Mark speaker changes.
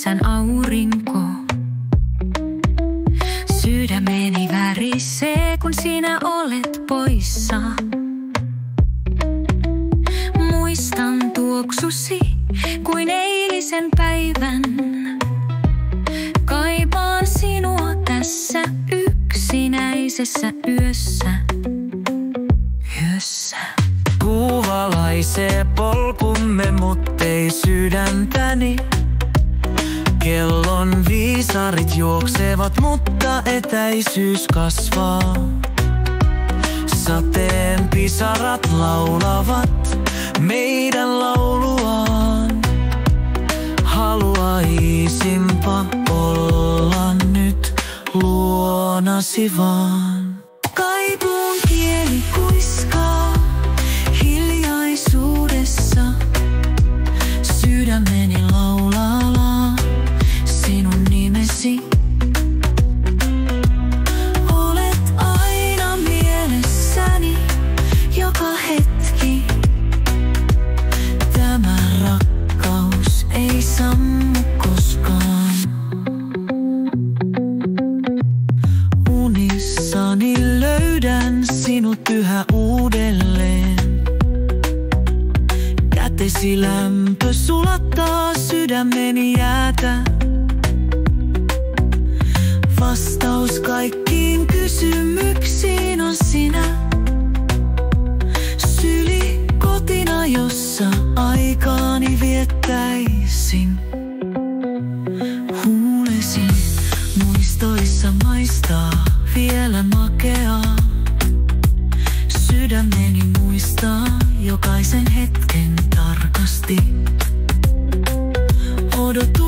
Speaker 1: kesän aurinko. Sydämeni värisee, kun sinä olet poissa. Muistan tuoksusi kuin eilisen päivän. Kaipaan sinua tässä yksinäisessä yössä.
Speaker 2: Kuu valaisee polkumme, muttei sydäntäni. Kellon viisarit juoksevat, mutta etäisyys kasvaa. Sateen pisarat laulavat meidän lauluaan. Haluaisinpa olla nyt luonasi vaan. Kaipuun kieli kuiskaa hiljaisuudessa. Sydämeni laulaa sinun nimesi. Olet aina mielessäni joka hetki. Tämä rakkaus ei sammu koskaan. Unissani löydän sinut yhä uudelleen. Kätesi lämpö sulattaa sydämeni jäätä. Vastaus kaikkiin kysymyksiin on sinä. Syli kotina, jossa aikaani viettäisin. Huulesi muistoissa maistaa vielä makeaa. Sydämeni muistaa jokaisen hetken tarkasti. Odotus